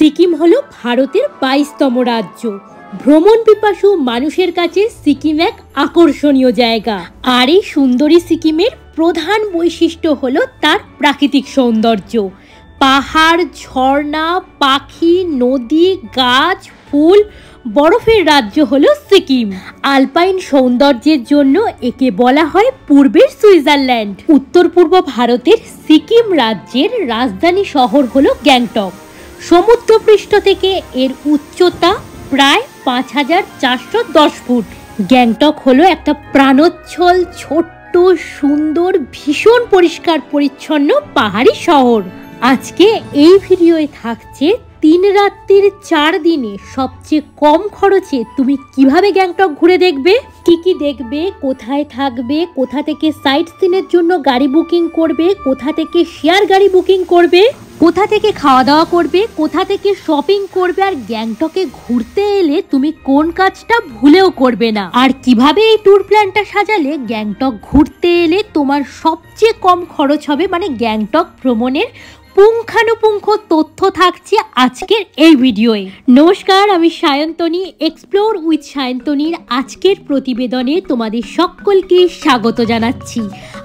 সিকিম হলো ভারতের 22তম রাজ্য। ভ্রমণ পিপাসু মানুষের কাছে সিকিম এক আকর্ষণীয় জায়গা। আর এই সুন্দরী সিকিমের প্রধান বৈশিষ্ট্য হলো তার প্রাকৃতিক সৌন্দর্য। পাহাড়, ঝর্ণা, পাখি, নদী, গাছ, ফুল, বরফের রাজ্য হলো সিকিম। আলপাইন সৌন্দর্যের জন্য একে বলা হয় পূর্বের সুইজারল্যান্ড। উত্তর পূর্ব ভারতের সিকিম রাজ্যের রাজধানী শহর হলো গ্যাংটক। সমুদ্রপৃষ্ঠ থেকে এর উচ্চতা প্রায় 5410 ফুট। গ্যাংটক হলো একটা প্রাণোচ্ছল, ছোট্ট, সুন্দর, ভীষণ পরিষ্কার পরিচ্ছন্ন পাহাড়ি শহর। আজকে এই ভিডিওয়ে থাকছে 3 রাত্রির 4 দিনে সবচেয়ে কম খরচে তুমি কিভাবে গ্যাংটক ঘুরে দেখবে, কি দেখবে, কোথায় থাকবে, কোথা থেকে সাইট সিনের জন্য গাড়ি বুকিং করবে, কোথা থেকে শেয়ার গাড়ি বুকিং করবে, কোথা থেকে খাওয়া দাওয়া করবে, কোথা থেকে শপিং করবে, আর গ্যাংটকে ঘুরতে এলে তুমি কোন কাজটা ভুলেও করবে না, আর কিভাবে এই ট্যুর প্ল্যানটা সাজালে গ্যাংটক ঘুরতে এলে তোমার সবচেয়ে কম খরচ হবে, মানে গ্যাংটক ভ্রমণের পুঙ্খানুপুঙ্খ তথ্য থাকছে আজকের এই ভিডিওয়ে। নমস্কার, আমি সায়ন্তনী। এক্সপ্লোর উইথ সায়ন্তনীর আজকের প্রতিবেদনে তোমাদের সকলকে স্বাগত জানাচ্ছি।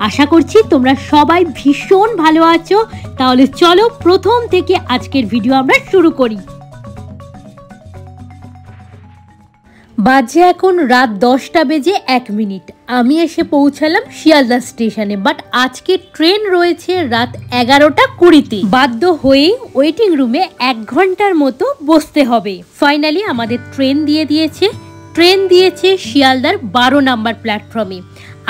আশা করছি তোমরা সবাই ভীষণ ভালো আছো। তাহলে চলো প্রথম থেকে আজকের ভিডিও আমরা শুরু করি। বাজে এখন রাত 10টা বেজে 1 মিনিট। আমি এসে পৌঁছালাম শিয়ালদা স্টেশনে, বাট আজকে ট্রেন রয়েছে রাত 11টা 20-তে। বাধ্য হয়ে ওয়েটিং রুমে 1 ঘন্টার মতো বসতে হবে। ফাইনালি আমাদের ট্রেন দিয়েছে শিয়ালদার 12 নম্বর প্ল্যাটফর্মে।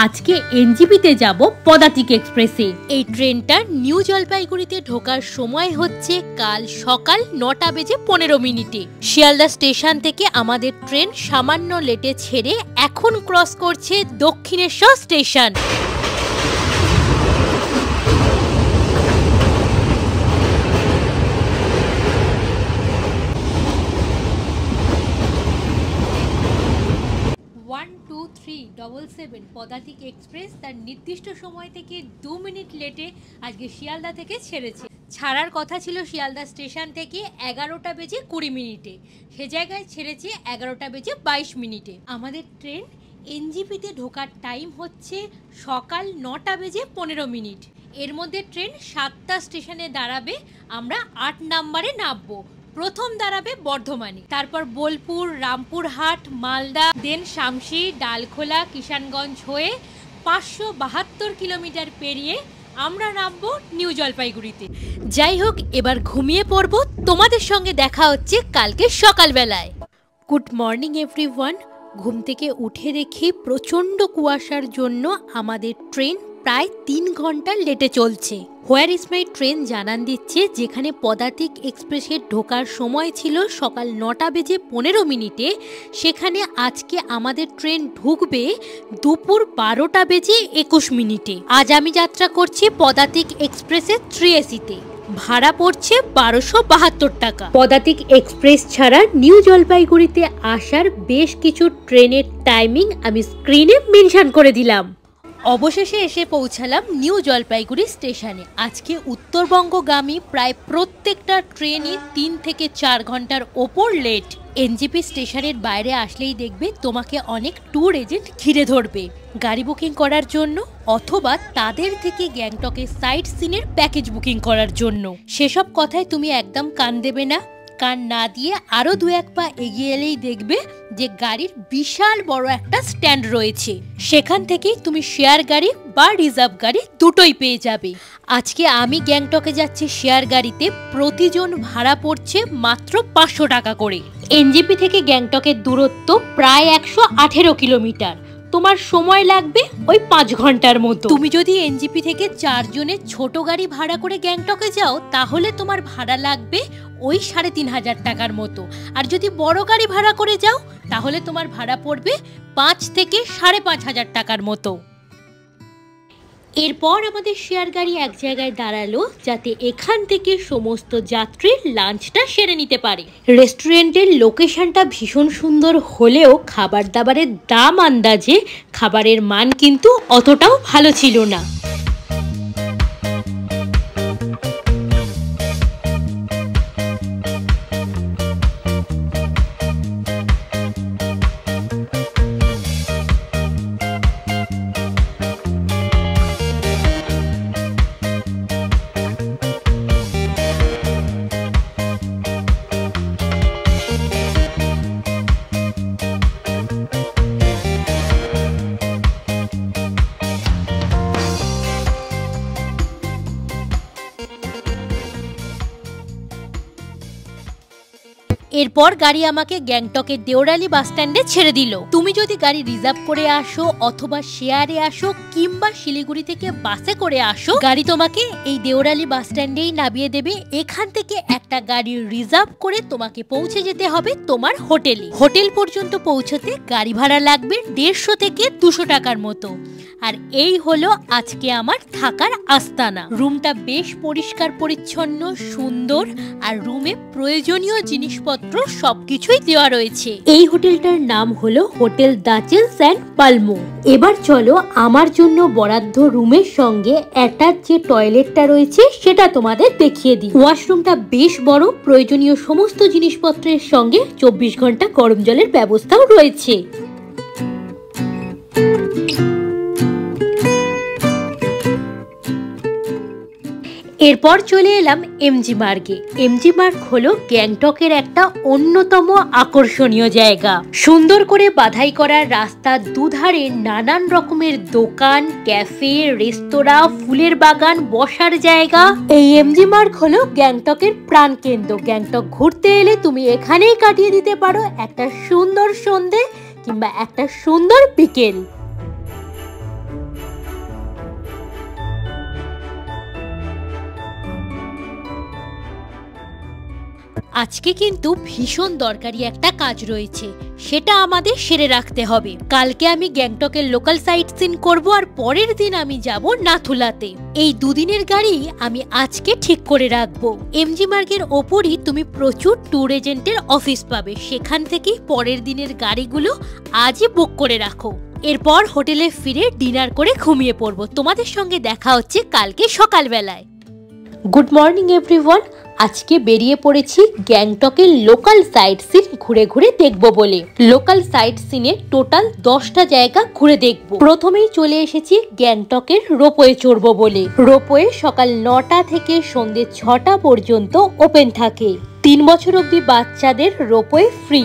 আজকে এনজিপিতে যাব পদাতিক এক্সপ্রেসে। এই ট্রেনটা নিউ জলপাইগুড়িতে ঢোকার সময় হচ্ছে কাল সকাল 9টা বেজে 15 মিনিটে। শিয়ালদা স্টেশন থেকে আমাদের ট্রেন সামান্য লেটে ছেড়ে এখন ক্রস করছে দক্ষিণেশ্বর স্টেশন। পদাতিক এক্সপ্রেস তার নির্দিষ্ট সময় থেকে 2 মিনিট লেটে আজকে শিয়ালদা থেকে ছেড়েছে। ছাড়ার কথা ছিল শিয়ালদা স্টেশন থেকে 11টা বেজে 20 মিনিটে, সে জায়গায় ছেড়েছে 11টা বেজে 22 মিনিটে। আমাদের ট্রেন এনজিপিতে ঢোকার টাইম হচ্ছে সকাল 9টা বেজে 15 মিনিট। এর মধ্যে ট্রেন 7টা স্টেশনে দাঁড়াবে, আমরা 8 নম্বরে নামবো। প্রথম দাঁড়াবে বর্ধমানে, তারপর বোলপুর, রামপুরহাট, মালদা, দেন শামসি, ডালখোলা, কিষানগঞ্জ হয়ে 572 কিলোমিটার পেরিয়ে আমরা নামবো নিউ জলপাইগুড়িতে। যাই হোক, এবার ঘুমিয়ে পড়বো। তোমাদের সঙ্গে দেখা হচ্ছে কালকে সকালবেলায়। Good morning everyone. ঘুম থেকে উঠে দেখি প্রচণ্ড কুয়াশার জন্য আমাদের ট্রেন প্রায় 3 ঘন্টা লেটে চলছে। হোয়ার ইজ মাই ট্রেন জানান দিচ্ছে, যেখানে পদাতিক এক্সপ্রেসের ঢোকার সময় ছিল সকাল 9টা বেজে 15 মিনিটে, সেখানে আজকে আমাদের ট্রেন ঢুকবে দুপুর 12টা বেজে 21 মিনিটে। আজ আমি যাত্রা করছি পদাতিক এক্সপ্রেসের 3 এসিতে। ভাড়া পড়ছে 1272 টাকা। পদাতিক এক্সপ্রেস ছাড়া নিউ জলপাইগুড়িতে আসার বেশ কিছু ট্রেনের টাইমিং আমি স্ক্রিনে মেনশন করে দিলাম। অবশেষে এসে পৌঁছালাম নিউ জলপাইগুড়ি স্টেশনে। আজকে উত্তরবঙ্গগামী প্রায় প্রত্যেকটা ট্রেনই 3 থেকে 4 ঘন্টার ওপর লেট। এনজিপি স্টেশনের বাইরে আসলেই দেখবে তোমাকে অনেক ট্যুর এজেন্ট ঘিরে ধরবে গাড়ি বুকিং করার জন্য, অথবা তাদের থেকে গ্যাংটকের সাইট সিনের প্যাকেজ বুকিং করার জন্য। সেসব কথায় তুমি একদম কান দেবে না। কান না দিয়ে আরো 2-1 পা এগিয়ে এলেই দেখবে যে গাড়ির বিশাল বড় একটা স্ট্যান্ড রয়েছে। সেখান থেকেই তুমি শেয়ার গাড়ি বা রিজার্ভ গাড়ি দুটোই পেয়ে যাবে। আজকে আমি গ্যাংটকে যাচ্ছি শেয়ার গাড়িতে। প্রতিজন ভাড়া পড়ছে মাত্র 500 টাকা করে। এনজিপি থেকে গ্যাংটকের দূরত্ব প্রায় 118 কিলোমিটার। তোমার সময় লাগবে ওই 5 ঘন্টার মতো। তুমি যদি এনজিপি থেকে 4 জনের ছোট গাড়ি ভাড়া করে গ্যাংটকে যাও, তাহলে তোমার ভাড়া লাগবে ওই 3500 টাকার মতো। আর যদি বড় গাড়ি ভাড়া করে যাও, তাহলে তোমার ভাড়া পড়বে 5 থেকে 5500 টাকার মতো। এরপর আমাদের শেয়ার গাড়ি এক জায়গায় দাঁড়ালো, যাতে এখান থেকে সমস্ত যাত্রীর লাঞ্চটা সেরে নিতে পারে। রেস্টুরেন্টের লোকেশনটা ভীষণ সুন্দর হলেও খাবার দাবারের দাম আন্দাজে খাবারের মান কিন্তু অতটাও ভালো ছিল না। এরপর গাড়ি আমাকে গ্যাংটকের দেওরালি বাস স্ট্যান্ডে ছেড়ে দিল। তুমি যদি গাড়ি রিজার্ভ করে আসো অথবা শেয়ারে আসো কিংবা শিলিগুড়ি থেকে বাসে করে আসো, গাড়ি তোমাকে এই দেওরালি বাস স্ট্যান্ডেই নামিয়ে দেবে। এখান থেকে একটা গাড়ি রিজার্ভ করে তোমাকে পৌঁছে যেতে হবে তোমার হোটেলে। হোটেল পর্যন্ত পৌঁছতে গাড়ি ভাড়া লাগবে 150 থেকে 200 টাকার মতো। আর এই হলো আজকে আমার থাকার আস্তানা। রুমটা বেশ পরিষ্কার পরিচ্ছন্ন, সুন্দর, আর রুমে প্রয়োজনীয় জিনিসপত্র সবকিছুই দেওয়া রয়েছে। এই হোটেলটার নাম হলো হোটেল দাচেলস অ্যান্ড পালমো। এবার চলো আমার জন্য বরাদ্দ রুমের সঙ্গে অ্যাটাচ যে টয়লেটটা রয়েছে সেটা তোমাদের দেখিয়ে দিই। ওয়াশরুমটা বেশ বড়, প্রয়োজনীয় সমস্ত জিনিসপত্রের সঙ্গে 24 ঘন্টা গরম জলের ব্যবস্থাও রয়েছে। এরপর চলে এলাম এমজি মার্গে। এমজি মার্গ হলো গ্যাংটকের একটা অন্যতম আকর্ষণীয় জায়গা। সুন্দর করে বাধাই করা রাস্তার দুধারে নানান রকমের দোকান, ক্যাফে, রেস্তোরাঁ, ফুলের বাগান, বসার জায়গা। এই এমজি মার্গ হলো গ্যাংটকের প্রাণকেন্দ্র। গ্যাংটক ঘুরতে এলে তুমি এখানেই কাটিয়ে দিতে পারো একটা সুন্দর সন্ধে কিংবা একটা সুন্দর বিকেল। আজকে কিন্তু ভীষণ দরকারি একটা কাজ রয়েছে, সেটা আমাদের সেরে রাখতে হবে। কালকে আমি গ্যাংটকের লোকাল সাইট সিন করব, আর পরের দিন আমি যাব নাথুলাতে। এই দুদিনের গাড়ি আমি আজকে ঠিক করে রাখবো। এমজি মার্গের ওপরই তুমি প্রচুর ট্যুর এজেন্টের অফিস পাবে, সেখান থেকেই পরের দিনের গাড়িগুলো আজই বুক করে রাখো। এরপর হোটেলে ফিরে ডিনার করে ঘুমিয়ে পড়বো। তোমাদের সঙ্গে দেখা হচ্ছে কালকে সকালবেলায়। Good morning everyone. আজকে বেরিয়ে পড়েছি গ্যাংটকের লোকাল সাইট সিন ঘুরে ঘুরে দেখব বলে। লোকাল সাইট সিনে টোটাল 10টা জায়গা ঘুরে দেখব। প্রথমেই চলে এসেছি গ্যাংটকের রোপওয়ে চড়বো বলে। রোপওয়ে সকাল 9টা থেকে সন্ধ্যে 6টা পর্যন্ত ওপেন থাকে। 3 বছর অবধি বাচ্চাদের রোপওয়ে ফ্রি।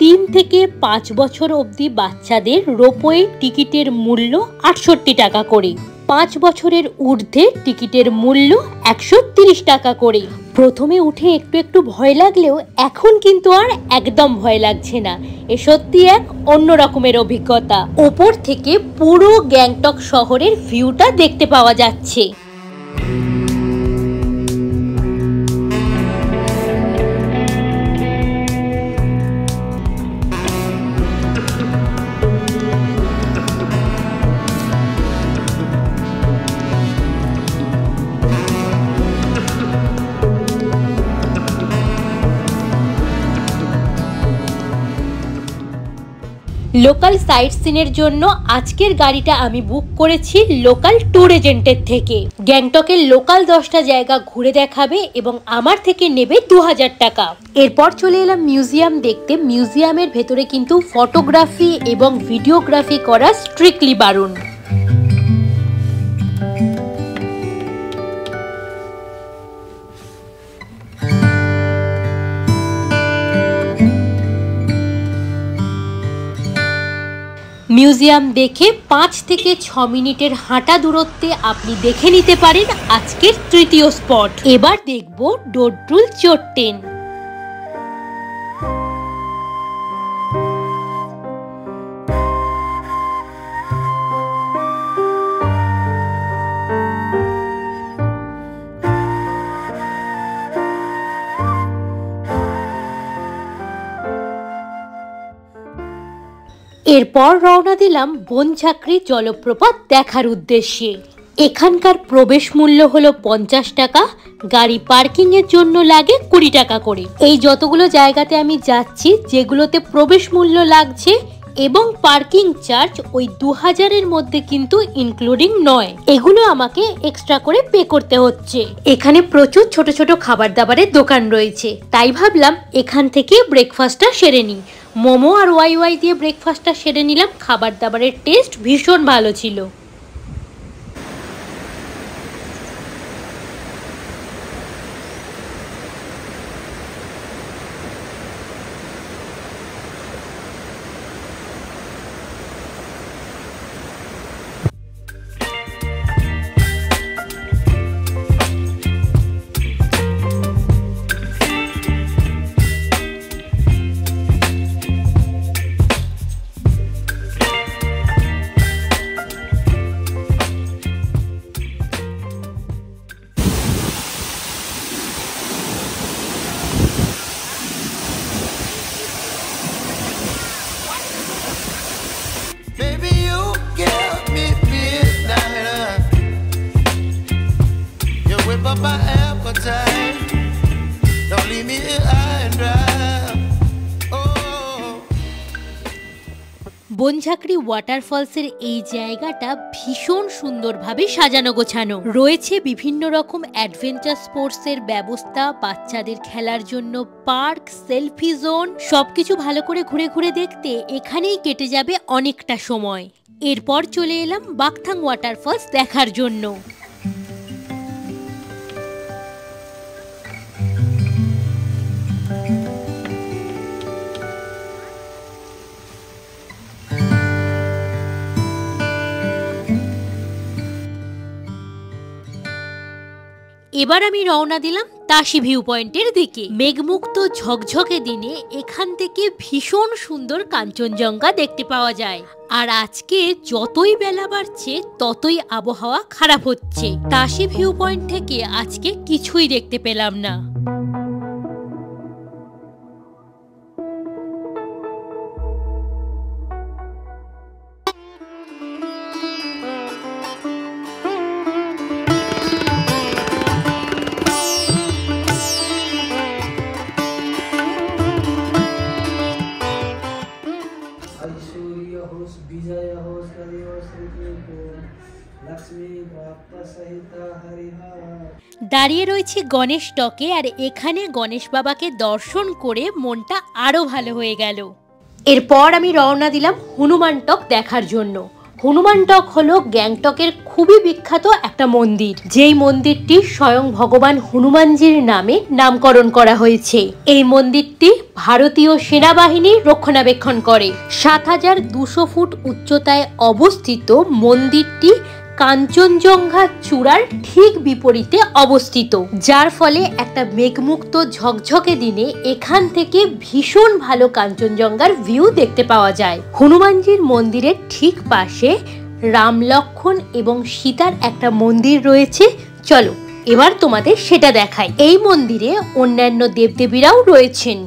3 থেকে 5 বছর অবধি বাচ্চাদের রোপওয়ে টিকিটের মূল্য 68 টাকা করে। 5 বছরের ঊর্ধ্বে টিকিটের মূল্য 130 টাকা করে। প্রথমে উঠে একটু ভয় লাগলেও এখন কিন্তু আর একদম ভয় লাগছে না। এ সত্যি এক অন্য রকমের অভিজ্ঞতা। ওপর থেকে পুরো গ্যাংটক শহরের ভিউটা দেখতে পাওয়া যাচ্ছে। লোকাল সাইট সিনের জন্য আজকের গাড়িটা আমি বুক করেছি লোকাল ট্যুর এজেন্টের থেকে। গ্যাংটকের লোকাল 10টা জায়গা ঘুরে দেখাবে এবং আমার থেকে নেবে 2000 টাকা। এরপর চলে এলাম মিউজিয়াম দেখতে। মিউজিয়ামের ভেতরে কিন্তু ফটোগ্রাফি এবং ভিডিওগ্রাফি করা স্ট্রিক্টলি বারণ। মিউজিয়াম দেখে 5 থেকে 6 মিনিটের হাঁটা দূরত্বে আপনি দেখে নিতে পারেন আজকের তৃতীয় স্পট। এবার দেখব ডোড্রুল চোট্টেন। এরপর রওনা দিলাম বনঝাঁকড়ি জলপ্রপাত দেখার উদ্দেশ্যে। এখানকার প্রবেশ মূল্য হলো 50 টাকা, গাড়ি পার্কিং এর জন্য লাগে 20 টাকা করে। এই যতগুলো জায়গাতে আমি যাচ্ছি যেগুলোতে প্রবেশ মূল্য লাগছে এবং পার্কিং চার্জ ওই 2000-এর মধ্যে কিন্তু ইনক্লুডিং নয়, এগুলো আমাকে এক্সট্রা করে পে করতে হচ্ছে। এখানে প্রচুর ছোট ছোট খাবার দাবারের দোকান রয়েছে, তাই ভাবলাম এখান থেকে ব্রেকফাস্টটা সেরে নিই। মোমো আর ওয়াই দিয়ে ব্রেকফাস্টটা সেরে নিলাম। খাবার দাবারের টেস্ট ভীষণ ভালো ছিল। বনঝাঁকড়ি ওয়াটারফলসের এই জায়গাটা ভীষণ সুন্দরভাবে সাজানো গোছানো রয়েছে। বিভিন্ন রকম অ্যাডভেঞ্চার স্পোর্টসের ব্যবস্থা, বাচ্চাদের খেলার জন্য পার্ক, সেলফি জোন, সবকিছু ভালো করে ঘুরে ঘুরে দেখতে এখানেই কেটে যাবে অনেকটা সময়। এরপর চলে এলাম বাকথাং ওয়াটারফলস দেখার জন্য। এবার আমি রওনা দিলাম তাশি ভিউ পয়েন্টের দিকে। মেঘমুক্ত ঝকঝকে দিনে এখান থেকে ভীষণ সুন্দর কাঞ্চনজঙ্ঘা দেখতে পাওয়া যায়। আর আজকে যতই বেলা বাড়ছে ততই আবহাওয়া খারাপ হচ্ছে। তাশি ভিউ পয়েন্ট থেকে আজকে কিছুই দেখতে পেলাম না। দাঁড়িয়ে রয়েছে গণেশ টকে, আর এখানে গণেশ বাবাকে দর্শন করে মনটা আরো ভালো হয়ে গেল। এরপর আমি রওনা দিলাম হনুমান টক দেখার জন্য। হনুমান টক হলো গ্যাংটকের খুবই বিখ্যাত একটা মন্দির, যেই মন্দিরটি স্বয়ং ভগবান হনুমানজির নামে নামকরণ করা হয়েছে। এই মন্দিরটি ভারতীয় সেনাবাহিনী রক্ষণাবেক্ষণ করে। ৭,২০০ ফুট উচ্চতায় অবস্থিত মন্দিরটি কাঞ্চনজঙ্ঘা চূড়ার ঠিক বিপরীতে অবস্থিত, যার ফলে একটা মেঘমুক্ত ঝকঝকে দিনে এখান থেকে ভীষণ ভালো কাঞ্চনজঙ্ঘার ভিউ দেখতে পাওয়া যায়। হনুমানজির মন্দিরের ঠিক পাশে রাম, লক্ষ্মণ এবং সীতার একটা মন্দির রয়েছে। চলো এবার তোমাদের সেটা দেখাই। এই মন্দিরে অন্যান্য দেবদেবীরাও রয়েছেন।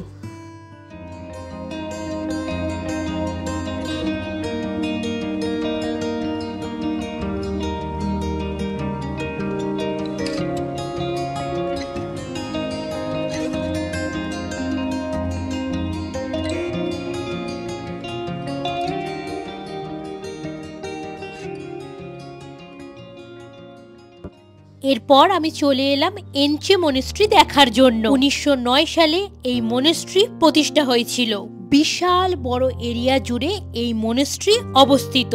এরপর আমি চলে এলাম এনচে মনেস্ট্রি দেখার জন্য। 1909 সালে এই মনেস্ট্রি প্রতিষ্ঠা হয়েছিল। বিশাল বড় এরিয়া জুড়ে এই মনেস্ট্রি অবস্থিত।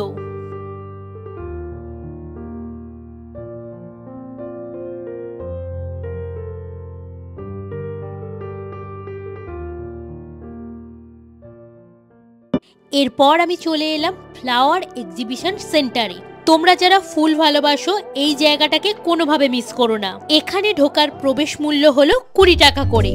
এরপর আমি চলে এলাম ফ্লাওয়ার এক্সিবিশন সেন্টারে। তোমরা যারা ফুল ভালোবাসো এই জায়গাটাকে কোনোভাবে মিস করো না। এখানে ঢোকার প্রবেশ মূল্য হলো 20 টাকা করে।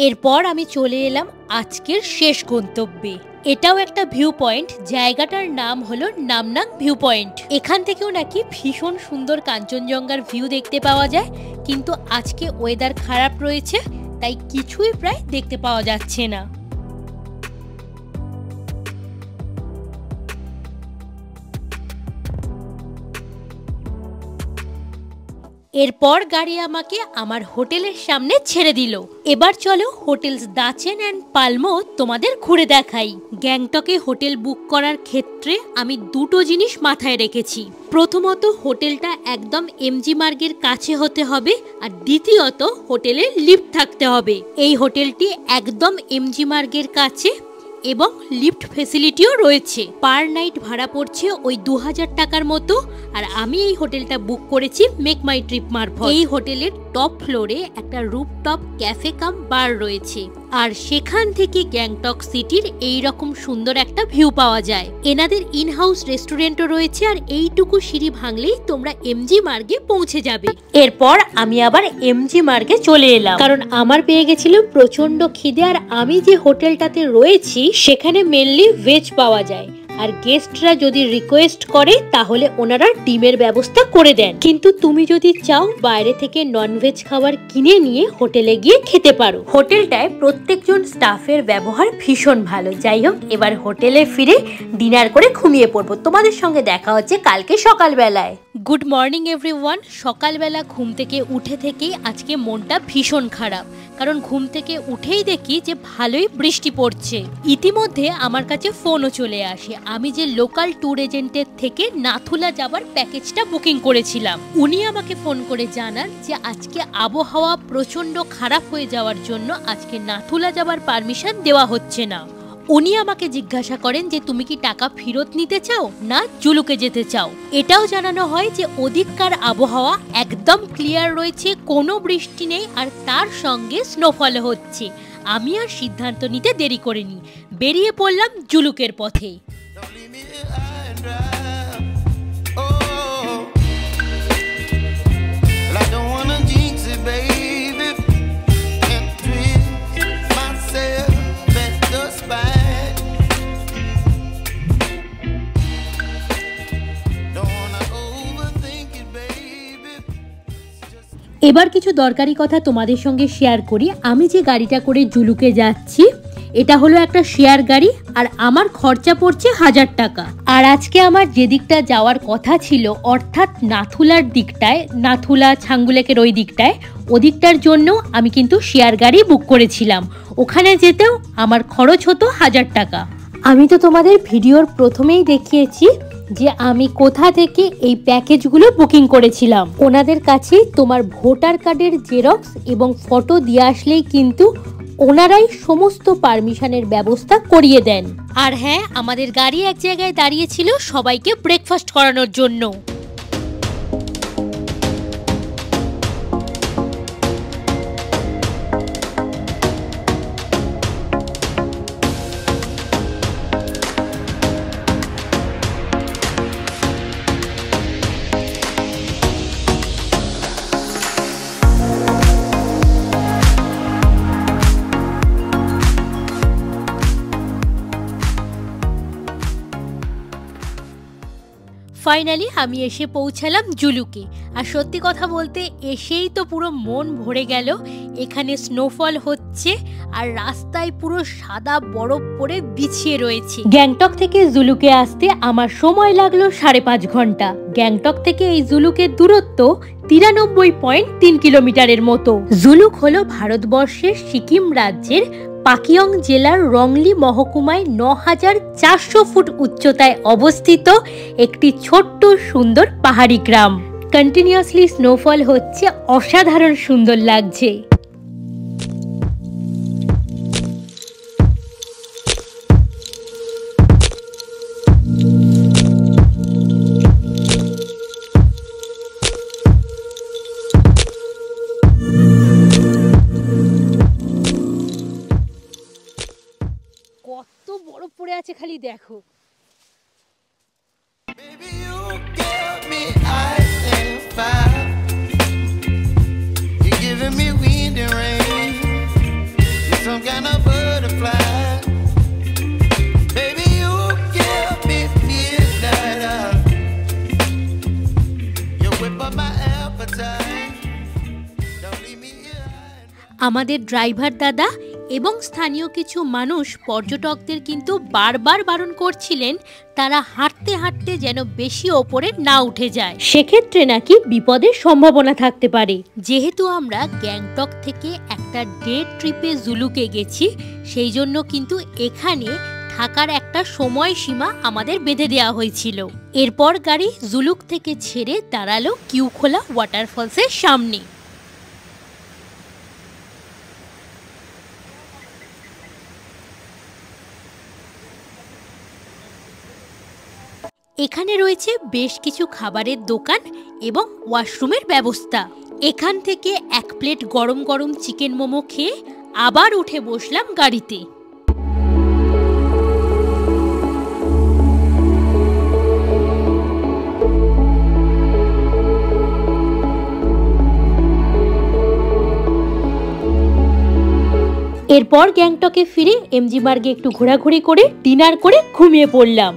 এরপর আমি চলে এলাম আজকের শেষ গন্তব্যে। এটাও একটা ভিউ পয়েন্ট। জায়গাটার নাম হলো নামনাং ভিউ পয়েন্ট। এখান থেকেও নাকি ভীষণ সুন্দর কাঞ্চনজঙ্ঘার ভিউ দেখতে পাওয়া যায়, কিন্তু আজকে ওয়েদার খারাপ রয়েছে তাই কিছুই প্রায় দেখতে পাওয়া যাচ্ছে না। এরপর গাড়ি আমাকে আমার হোটেলের সামনে ছেড়ে দিল। এবার চলো হোটেলস দাচেন অ্যান্ড পালমো তোমাদের ঘুরে দেখাই। গ্যাংটকে হোটেল বুক করার ক্ষেত্রে আমি দুটো জিনিস মাথায় রেখেছি। প্রথমত, হোটেলটা একদম এমজি মার্গের কাছে হতে হবে, আর দ্বিতীয়ত হোটেলে লিফট থাকতে হবে। এই হোটেলটি একদম এমজি মার্গের কাছে এবং লিফট ফেসিলিটিও রয়েছে। পার নাইট ভাড়া পড়ছে ওই 2000 টাকার মতো। আর আমি এই হোটেলটা বুক করেছি মেক মাই ট্রিপ মারফত। এই হোটেলের টপ ফ্লোরে একটা রুফটপ ক্যাফে কাম বার রয়েছে, আর সেখান থেকে গ্যাংটক সিটির এই রকম সুন্দর একটা ভিউ পাওয়া যায়। এনাদের ইন হাউস রেস্টুরেন্টও রয়েছে, আর এইটুকু সিঁড়ি ভাঙলেই তোমরা এমজি মার্গে পৌঁছে যাবে। এরপর আমি আবার এমজি মার্গে চলে এলাম, কারণ আমার পেয়ে গেছিল প্রচন্ড খিদে। আর আমি যে হোটেলটাতে রয়েছি সেখানে মেনলি ভেজ পাওয়া যায়, আর গেস্টরা যদি রিকোয়েস্ট করে তাহলে ওনারা ডিমের ব্যবস্থা করে দেন। কিন্তু তুমি যদি চাও বাইরে থেকে ননভেজ খাবার কিনে নিয়ে হোটেলে গিয়ে খেতে পারো। হোটেলটায় প্রত্যেকজন স্টাফের ব্যবহার ভীষণ ভালো। যাই হোক, এবার হোটেলে ফিরে ডিনার করে ঘুমিয়ে পড়বো। তোমাদের সঙ্গে দেখা হচ্ছে কালকে সকালবেলায়। Good morning everyone. সকালবেলা ঘুম থেকে উঠে থেকেই আজকে মনটা ভীষণ খারাপ, কারণ ঘুম থেকে উঠেই দেখি যে ভালোই বৃষ্টি পড়ছে। ইতিমধ্যে আমার কাছে ফোনও চলে আসে। আমি যে লোকাল ট্যুর এজেন্টের থেকে নাথুলা যাবার প্যাকেজটা বুকিং করেছিলাম, উনি আমাকে ফোন করে জানান যে আজকে আবহাওয়া প্রচণ্ড খারাপ হয়ে যাওয়ার জন্য আজকে নাথুলা যাবার পারমিশন দেওয়া হচ্ছে না। উনি আমাকে জিজ্ঞাসা করেন যে তুমি কি টাকা ফেরত নিতে চাও না জুলুকে যেতে চাও। এটাও জানানো হয় যে ওদিককার আবহাওয়া একদম ক্লিয়ার রয়েছে, কোনো বৃষ্টি নেই, আর তার সঙ্গে স্নোফল হচ্ছে। আমি আর সিদ্ধান্ত নিতে দেরি করিনি, বেরিয়ে পড়লাম জুলুকের পথে। এবার কিছু দরকারি কথা তোমাদের সঙ্গে শেয়ার করি। আমি যে গাড়িটা করে জুলুকে যাচ্ছি এটা হলো একটা শেয়ার গাড়ি, আর আমার খরচা পড়ছে 1000 টাকা। আর আজকে আমার যে দিকটা যাওয়ার কথা ছিল, অর্থাৎ নাথুলার দিকটায়, নাথুলা ছাঙ্গুলেকের ওই দিকটায়, ওদিকটার জন্য আমি কিন্তু শেয়ার গাড়ি বুক করেছিলাম। ওখানে যেতেও আমার খরচ হতো 1000 টাকা। আমি তো তোমাদের ভিডিওর প্রথমেই দেখিয়েছি যে আমি কোথা থেকে এই প্যাকেজগুলো বুকিং করেছিলাম। ওনাদের কাছে তোমার ভোটার কার্ডের জেরক্স এবং ফটো দিয়ে আসলেই কিন্তু ওনারাই সমস্ত পারমিশনের ব্যবস্থা করিয়ে দেন। আর হ্যাঁ, আমাদের গাড়ি এক জায়গায় দাঁড়িয়েছিল সবাইকে ব্রেকফাস্ট করানোর জন্য। ফাইনালি আমি এসে পৌঁছালাম জুলুকে। আর সত্যি কথা বলতে এসেই তো পুরো মন ভরে গেল। এখানে স্নোফল হচ্ছে আর রাস্তায় পুরো সাদা বরফ পড়ে বিছিয়ে রয়েছে। গ্যাংটক থেকে জুলুকে আসতে আমার সময় লাগলো 5.5 ঘন্টা। গ্যাংটক থেকে এই জুলুকের দূরত্ব 93.3 কিলোমিটারের মতো। জুলুক হলো ভারতবর্ষের সিকিম রাজ্যের পাকিয়ং জেলার রংলি মহকুমায় 9400 ফুট উচ্চতায় অবস্থিত একটি ছোট্ট সুন্দর পাহাড়ি গ্রাম। কন্টিনিউয়াসলি স্নোফল হচ্ছে, অসাধারণ সুন্দর লাগছে। কত বরফ পড়ে আছে খালি দেখো। আমাদের ড্রাইভার দাদা এবং স্থানীয় কিছু মানুষ পর্যটকদের কিন্তু বারবার বারণ করছিলেন তারা হাঁটতে হাঁটতে যেন বেশি ওপরে না উঠে যায়, সেক্ষেত্রে নাকি বিপদের সম্ভাবনা থাকতে পারে। যেহেতু আমরা গ্যাংটক থেকে একটা ডে ট্রিপে জুলুকে গেছি, সেই জন্য কিন্তু এখানে থাকার একটা সময়সীমা আমাদের বেঁধে দেওয়া হয়েছিল। এরপর গাড়ি জুলুক থেকে ছেড়ে দাঁড়ালো কিউখোলা ওয়াটারফলসের সামনে। এখানে রয়েছে বেশ কিছু খাবারের দোকান এবং ওয়াশরুমের ব্যবস্থা। এখান থেকে 1 প্লেট গরম গরম চিকেন মোমো খেয়ে আবার উঠে বসলাম গাড়িতে। এরপর গ্যাংটকে ফিরে এমজি মার্গে একটু ঘোরাঘুরি করে ডিনার করে ঘুমিয়ে পড়লাম।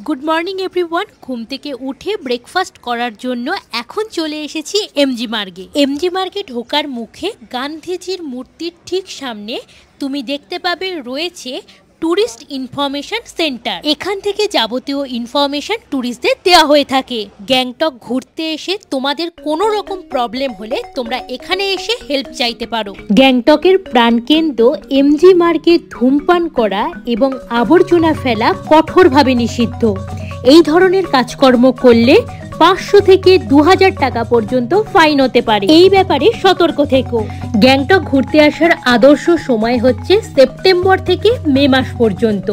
Good morning everyone. ঘুম থেকে উঠে ব্রেকফাস্ট করার জন্য এখন চলে এসেছি এমজি মার্গে। এমজি মার্গে ঢোকার মুখে গান্ধীজির মূর্তির ঠিক সামনে তুমি দেখতে পাবে রয়েছে ট্যুরিস্ট ইনফরমেশন সেন্টার। এখান থেকে যাবতীয় ইনফরমেশন ট্যুরিস্টদের দেওয়া হয়ে থাকে। গ্যাংটক ঘুরতে এসে তোমাদের কোনো রকম প্রবলেম হলে তোমরা এখানে এসে হেল্প চাইতে পারো। গ্যাংটকের প্রাণকেন্দ্র এমজি মার্গে ধূমপান করা এবং আবর্জনা ফেলা কঠোরভাবে নিষিদ্ধ। এই ধরনের কাজকর্ম করলে 500 থেকে 2000 টাকা পর্যন্ত ফাইন হতে পারে। এই ব্যাপারে সতর্ক থেকো। গ্যাংটক ঘুরতে আসার আদর্শ সময় হচ্ছে সেপ্টেম্বর থেকে মে মাস পর্যন্ত।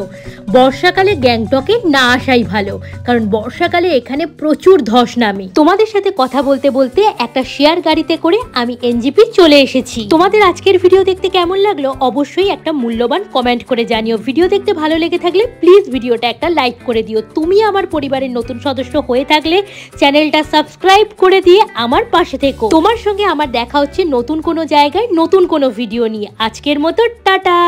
বর্ষাকালে গ্যাংটকে না আসাই ভালো, কারণ বর্ষাকালে এখানে প্রচুর ধস নামে। তোমাদের সাথে কথা বলতে বলতে একটা শেয়ার গাড়িতে করে আমি এনজেপি চলে এসেছি। তোমাদের আজকের ভিডিও দেখতে কেমন লাগলো অবশ্যই একটা মূল্যবান কমেন্ট করে জানিও। ভিডিও দেখতে ভালো লেগে থাকলে প্লিজ ভিডিওটা একটা লাইক করে দিও। তুমি আমার পরিবারের নতুন সদস্য হয়ে থাকলে চ্যানেলটা সাবস্ক্রাইব করে দিয়ে আমার পাশে থেকো। তোমার সঙ্গে আমার দেখা হচ্ছে নতুন কোনো জায়গায় নতুন কোনো ভিডিও নিয়ে। আজকের মতো টাটা।